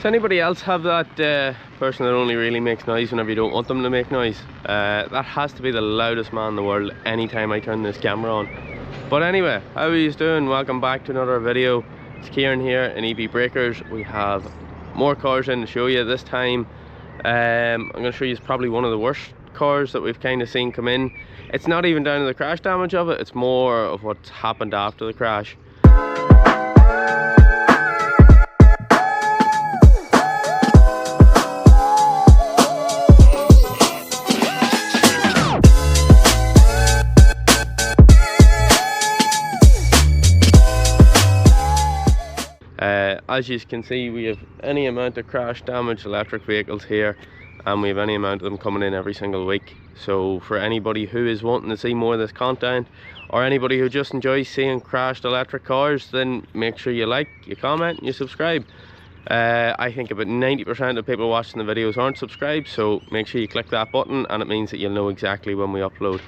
Does anybody else have that person that only really makes noise whenever you don't want them to make noise? That has to be the loudest man in the world anytime I turn this camera on. But anyway, how are you doing? Welcome back to another video. It's Kieran here in EV Breakers. We have more cars in to show you this time. I'm going to show you probably one of the worst cars that we've kind of seen come in. It's not even down to the crash damage of it, it's more of what's happened after the crash. As you can see, we have any amount of crash damaged electric vehicles here, and we have any amount of them coming in every single week. So for anybody who is wanting to see more of this content, or anybody who just enjoys seeing crashed electric cars, then make sure you like, you comment, and you subscribe. I think about 90% of people watching the videos aren't subscribed, so make sure you click that button, and it means that you'll know exactly when we upload.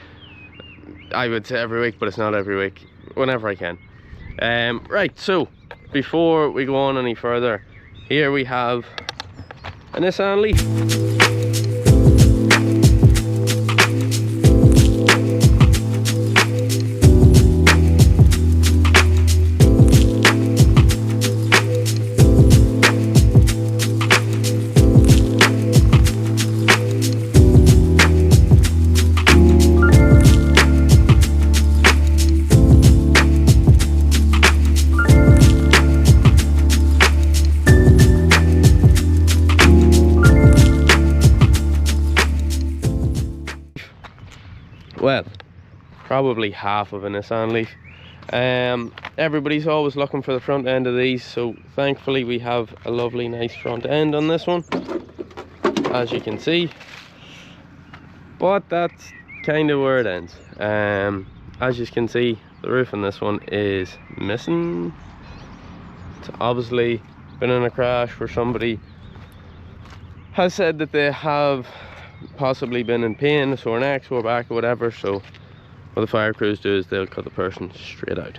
I would say every week, but it's not every week, whenever I can. Right, so before we go on any further, here we have a Nissan Leaf. Well, probably half of a Nissan Leaf. Everybody's always looking for the front end of these, so thankfully we have a lovely nice front end on this one, as you can see. But that's kind of where it ends. As you can see, the roof on this one is missing. It's obviously been in a crash where somebody has said that they have possibly been in pain, a sore neck, sore back, or whatever. So what the fire crews do is they'll cut the person straight out.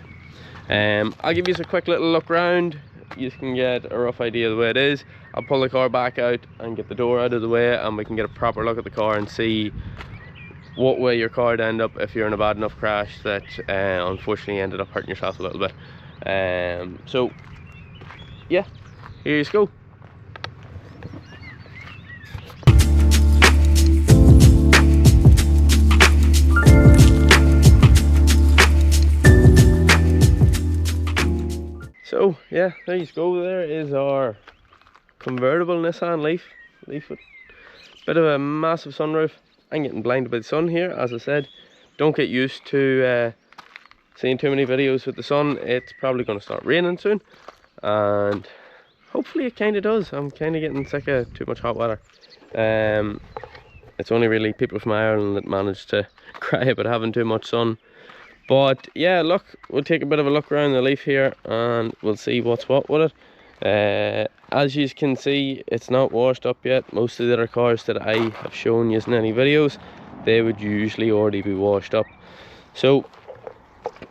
I'll give you a quick little look round. You can get a rough idea of the way it is. I'll pull the car back out and get the door out of the way, and we can get a proper look at the car and see what way your car would end up if you're in a bad enough crash that unfortunately ended up hurting yourself a little bit. So yeah, here you go. So yeah, there you go. There is our convertible Nissan Leaf with a bit of a massive sunroof. I'm getting blinded by the sun here, as I said. Don't get used to seeing too many videos with the sun. It's probably going to start raining soon, and hopefully it kind of does. I'm kind of getting sick of too much hot weather. It's only really people from Ireland that manage to cry about having too much sun. But yeah, look, we'll take a bit of a look around the Leaf here and we'll see what's what with it. As you can see, it's not washed up yet. Most of the other cars that I have shown you in any videos, they would usually already be washed up. So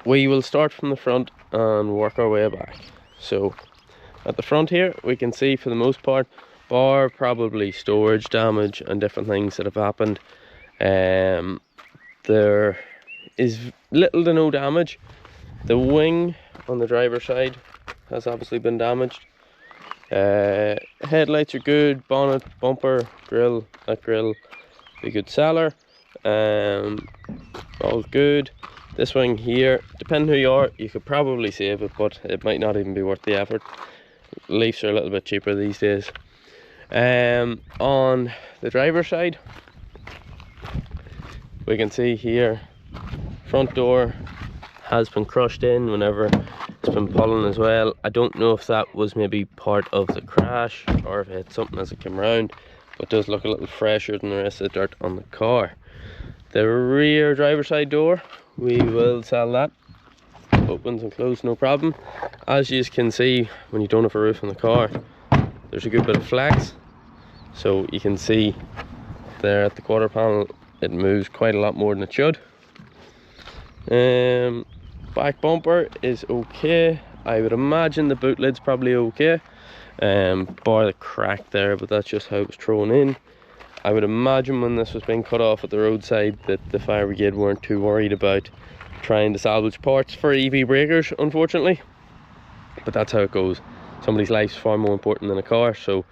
we will start from the front and work our way back. So at the front here, we can see for the most part, bar probably storage damage and different things that have happened, there is little to no damage. The wing on the driver's side has obviously been damaged. Headlights are good, bonnet, bumper, grille, that grille, be good seller. All good. This wing here, depending who you are, you could probably save it, but it might not even be worth the effort. Leafs are a little bit cheaper these days. On the driver's side, we can see here, front door has been crushed in whenever it's been pulling as well. I don't know if that was maybe part of the crash or if it's something as it came around, but it does look a little fresher than the rest of the dirt on the car. The rear driver's side door, we will sell that. Opens and closes, no problem. As you can see, when you don't have a roof on the car, there's a good bit of flex. So you can see there at the quarter panel, it moves quite a lot more than it should. Back bumper is okay. I would imagine the boot lid's probably okay. bar the crack there, but that's just how it was thrown in. I would imagine when this was being cut off at the roadside that the fire brigade weren't too worried about trying to salvage parts for EV breakers, unfortunately. But that's how it goes. Somebody's life's far more important than a car, so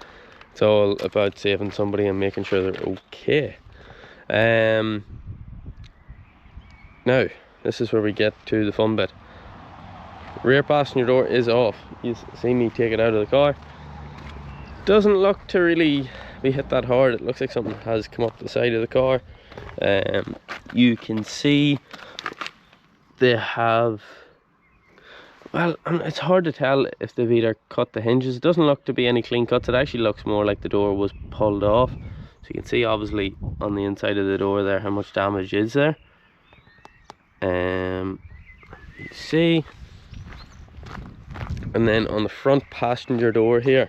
it's all about saving somebody and making sure they're okay. Now, this is where we get to the fun bit. Rear passenger door is off. You see me take it out of the car. Doesn't look to really be hit that hard. It looks like something has come up the side of the car. You can see they have, well, it's hard to tell if they've either cut the hinges. It doesn't look to be any clean cuts. It actually looks more like the door was pulled off. So you can see obviously on the inside of the door there how much damage is there. You see, and then on the front passenger door here,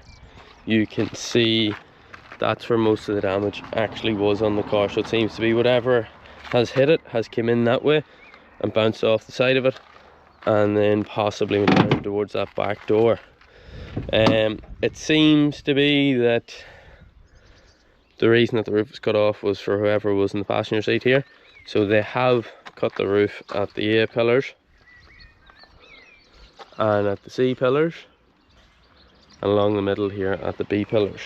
you can see that's where most of the damage actually was on the car. So it seems to be whatever has hit it has come in that way and bounced off the side of it, and then possibly went down towards that back door. It seems to be that the reason that the roof was cut off was for whoever was in the passenger seat here. So they have cut the roof at the A pillars and at the C pillars, and along the middle here at the B pillars.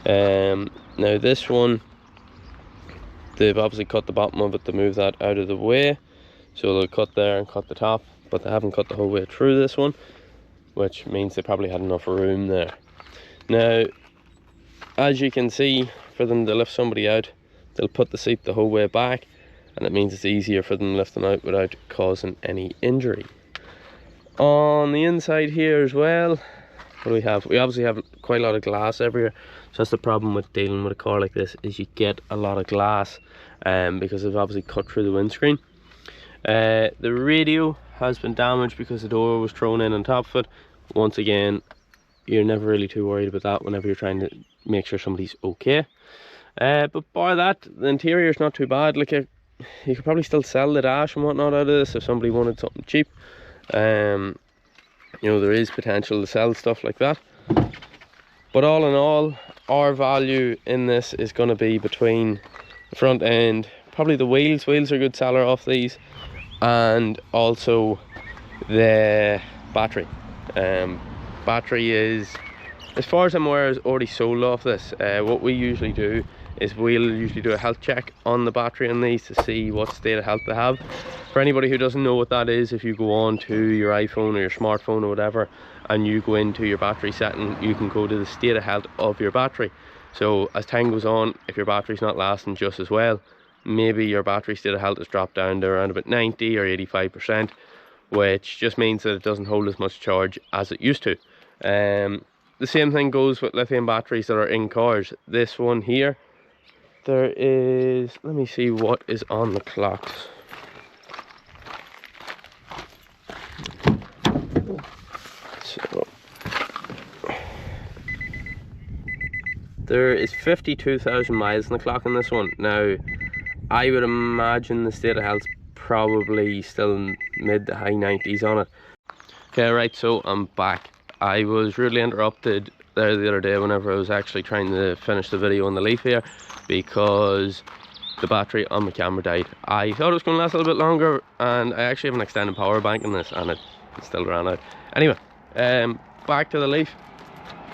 Now this one, they've obviously cut the bottom of it to move that out of the way, so they'll cut there and cut the top, but they haven't cut the whole way through this one, which means they probably had enough room there. Now, as you can see, for them to lift somebody out, they'll put the seat the whole way back, and it means it's easier for them to lift them out without causing any injury. On the inside here as well, what do we have? We obviously have quite a lot of glass everywhere. So that's the problem with dealing with a car like this, is you get a lot of glass because they've obviously cut through the windscreen. The radio has been damaged because the door was thrown in on top of it. Once again, you're never really too worried about that whenever you're trying to make sure somebody's okay. But bar that, the interior is not too bad. Like you could probably still sell the dash and whatnot out of this if somebody wanted something cheap. You know, there is potential to sell stuff like that. But all in all, our value in this is going to be between the front end, probably the wheels. Wheels are a good seller off these, and also the battery. Battery is, as far as I'm aware, is already sold off this. What we usually do is we'll usually do a health check on the battery on these to see what state of health they have. For anybody who doesn't know what that is, if you go on to your iPhone or your smartphone or whatever and you go into your battery setting, you can go to the state of health of your battery. So as time goes on, if your battery's not lasting just as well, maybe your battery state of health has dropped down to around about 90 or 85%, which just means that it doesn't hold as much charge as it used to. The same thing goes with lithium batteries that are in cars. This one here, there is, let me see what is on the clocks. So there is 52,000 miles on the clock on this one. Now, I would imagine the state of health's probably still in mid to high 90s on it. Okay, right, so I'm back. I was rudely interrupted there the other day whenever I was actually trying to finish the video on the Leaf here, because the battery on my camera died. I thought it was going to last a little bit longer, and I actually have an extended power bank in this, and it still ran out. Anyway, back to the Leaf.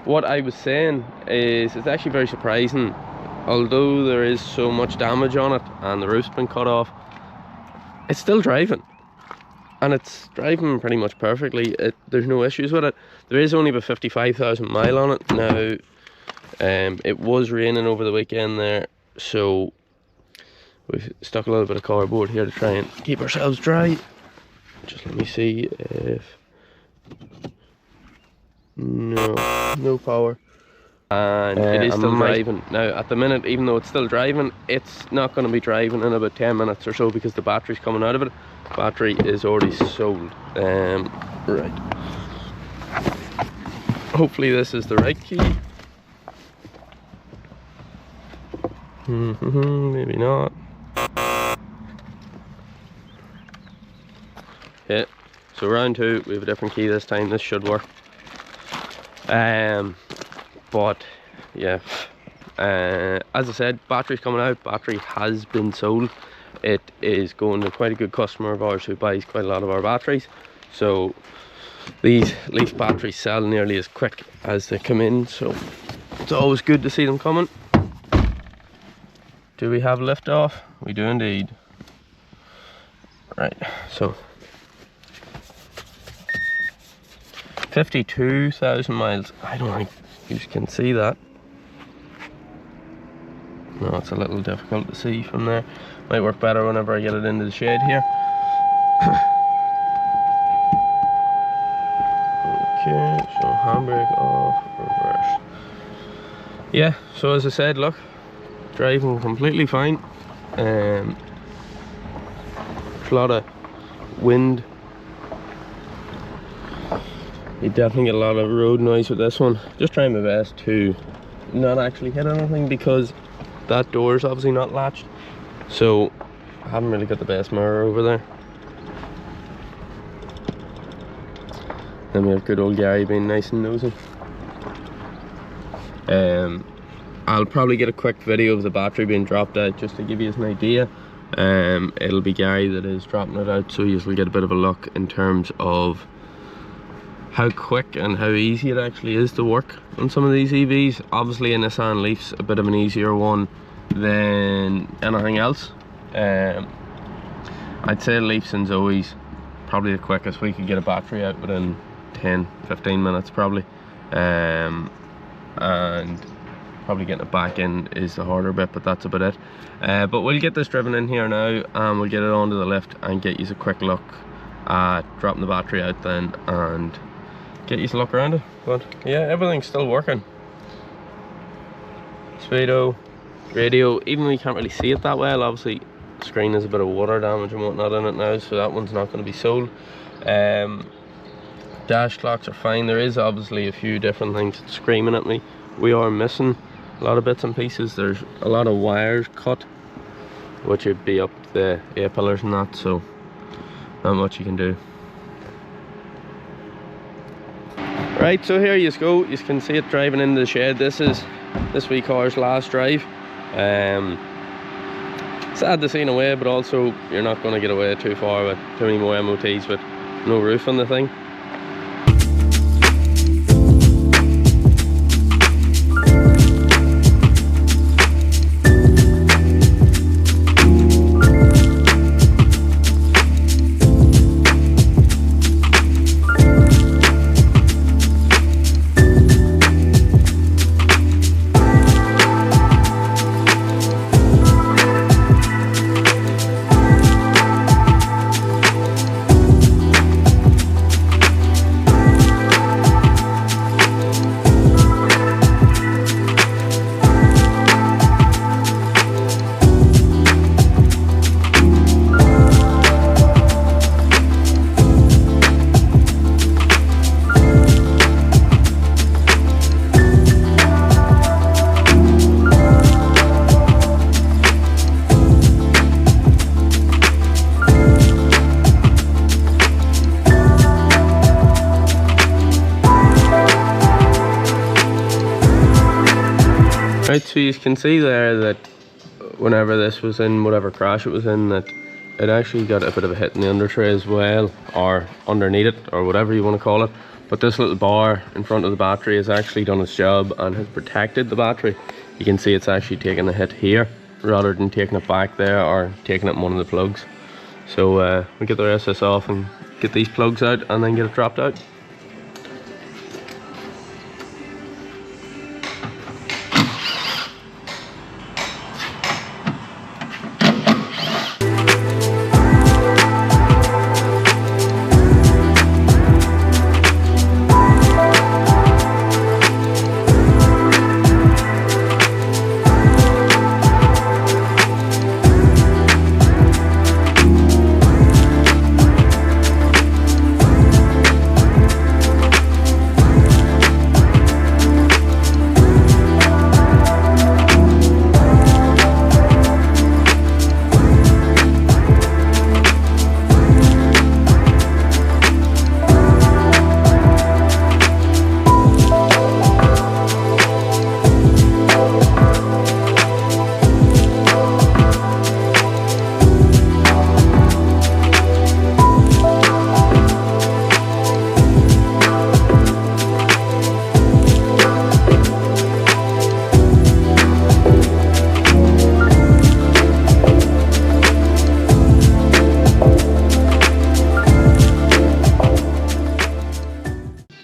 What I was saying is, it's actually very surprising, although there is so much damage on it and the roof's been cut off, it's still driving. And it's driving pretty much perfectly. There's no issues with it. There is only about 55,000 mile on it now. It was raining over the weekend there, so we've stuck a little bit of cardboard here to try and keep ourselves dry. Just let me see if no power, and it is still driving now at the minute. Even though it's still driving, it's not going to be driving in about 10 minutes or so because the battery's coming out of it. Battery is already sold. Right, hopefully this is the right key. Maybe not. Okay, so round two, we have a different key this time. This should work. But yeah, as I said, battery's coming out. Battery has been sold. It is going to quite a good customer of ours who buys quite a lot of our batteries. So these Leaf batteries sell nearly as quick as they come in, so it's always good to see them coming. Do we have lift off? We do indeed. Right, so 52,000 miles. I don't think you can see that. No, it's a little difficult to see from there. Might work better whenever I get it into the shade here. Okay, so handbrake off, reverse. Yeah, so as I said, look, driving completely fine. There's a lot of wind. You definitely get a lot of road noise with this one. Just trying my best to not actually hit anything because that door is obviously not latched. So I haven't really got the best mirror over there. Then we have good old Gary being nice and nosy. I'll probably get a quick video of the battery being dropped out just to give you an idea. It'll be Gary that is dropping it out, so you'll get a bit of a look in terms of how quick and how easy it actually is to work on some of these EVs. Obviously a Nissan Leaf's a bit of an easier one than anything else. I'd say Leafs and Zoe's probably the quickest. We could get a battery out within 10-15 minutes probably, and probably getting it back in is the harder bit, but that's about it. But we'll get this driven in here now and we'll get it onto the lift and get you a quick look at dropping the battery out then and get you to look around it. But yeah, everything's still working. Speedo, radio, even though you can't really see it that well, obviously the screen has a bit of water damage and whatnot in it now, so that one's not going to be sold. Dash clocks are fine. There is obviously a few different things screaming at me. We are missing a lot of bits and pieces. There's a lot of wires cut, which would be up the A-pillars and that, so not much you can do. Right, so here you go. You can see it driving into the shed. This is this wee car's last drive. Sad to see in a way, but also you're not going to get away too far with too many more MOTs with no roof on the thing. Right, so you can see there that whenever this was in whatever crash it was in, that it actually got a bit of a hit in the under tray as well, or underneath it, or whatever you want to call it. But this little bar in front of the battery has actually done its job and has protected the battery. You can see it's actually taking a hit here rather than taking it back there or taking it in one of the plugs. So we get the rest of this off and get these plugs out and then get it dropped out.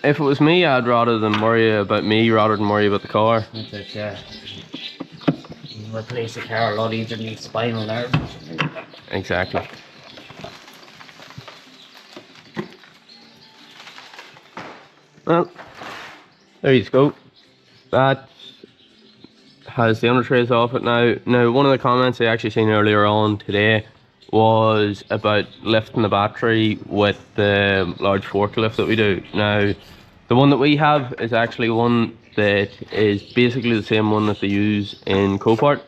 If it was me, I'd rather than worry about me rather than worry about the car. That's it, yeah. You can replace a car a lot easier than the spinal nerve. Exactly. Well, there you go. That has the under trays off it now. Now, one of the comments I actually seen earlier on today was about lifting the battery with the large forklift that we do. Now, the one that we have is actually one that is basically the same one that they use in Copart.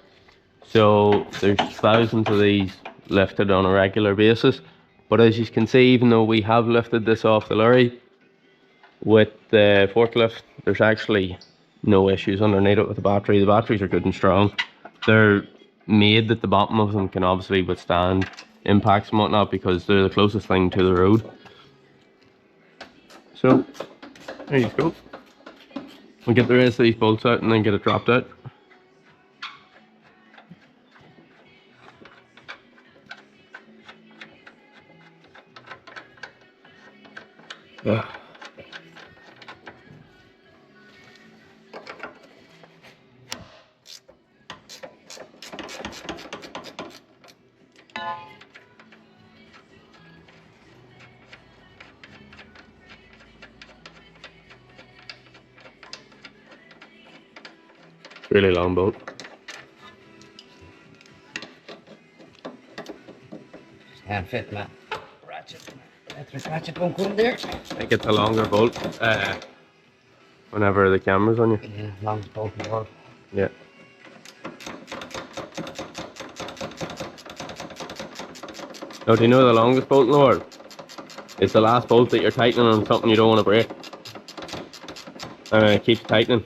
So there's thousands of these lifted on a regular basis. But as you can see, even though we have lifted this off the lorry with the forklift, there's actually no issues underneath it with the battery. The batteries are good and strong. They're made that the bottom of them can obviously withstand impacts and whatnot because they're the closest thing to the road. So there you go. We'll get the rest of these bolts out and then get it dropped out. Yeah. Really long bolt. Can't fit, man. Ratchet. Electric ratchet won't come there. I think it's a longer bolt whenever the camera's on you. Yeah, longest bolt in the world. Yeah. Now, do you know the longest bolt in the world? It's the last bolt that you're tightening on something you don't want to break. And it keeps tightening.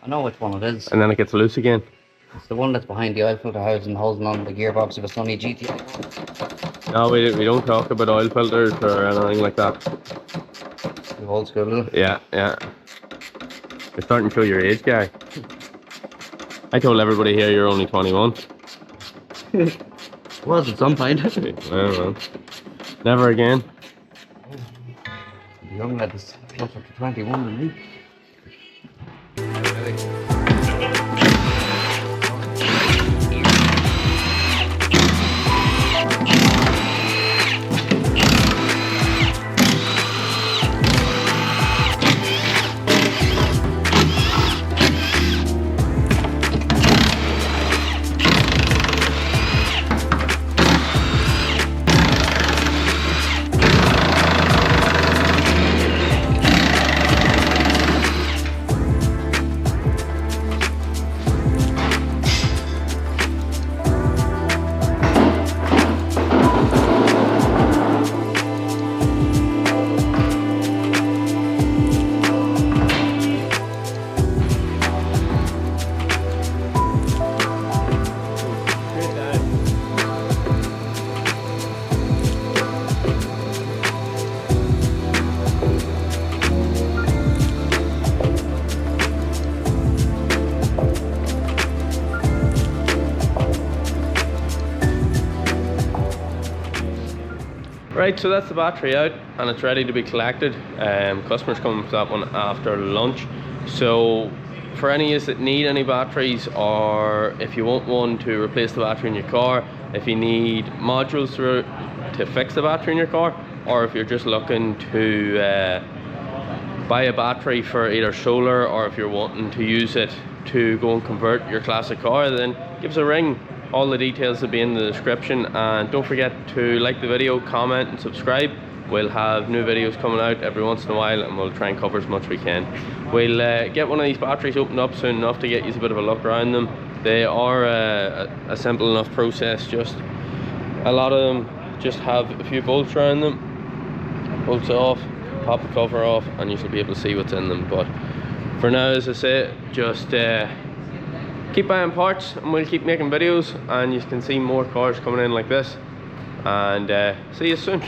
I know which one it is. And then it gets loose again. It's the one that's behind the oil filter housing holding on the gearbox of a Sunny GTI. No, we don't talk about oil filters or anything like that. The old school. Yeah, yeah. You're starting to show your age, guy. I told everybody here you're only 21. Was at some point. Well, never again. The young lad is closer to 21 than me. Right, so that's the battery out and it's ready to be collected. Customers coming for that one after lunch. So for any of you that need any batteries, or if you want one to replace the battery in your car, if you need modules to fix the battery in your car, or if you're just looking to buy a battery for either solar, or if you're wanting to use it to go and convert your classic car, then give us a ring. All the details will be in the description, and don't forget to like the video, comment and subscribe. We'll have new videos coming out every once in a while and we'll try and cover as much as we can. We'll get one of these batteries opened up soon enough to get you a bit of a look around them. They are a simple enough process. Just a lot of them just have a few bolts around them. Bolts off, pop the cover off, and you should be able to see what's in them. But for now, as I say, just keep buying parts and we'll keep making videos, and you can see more cars coming in like this. And see you soon.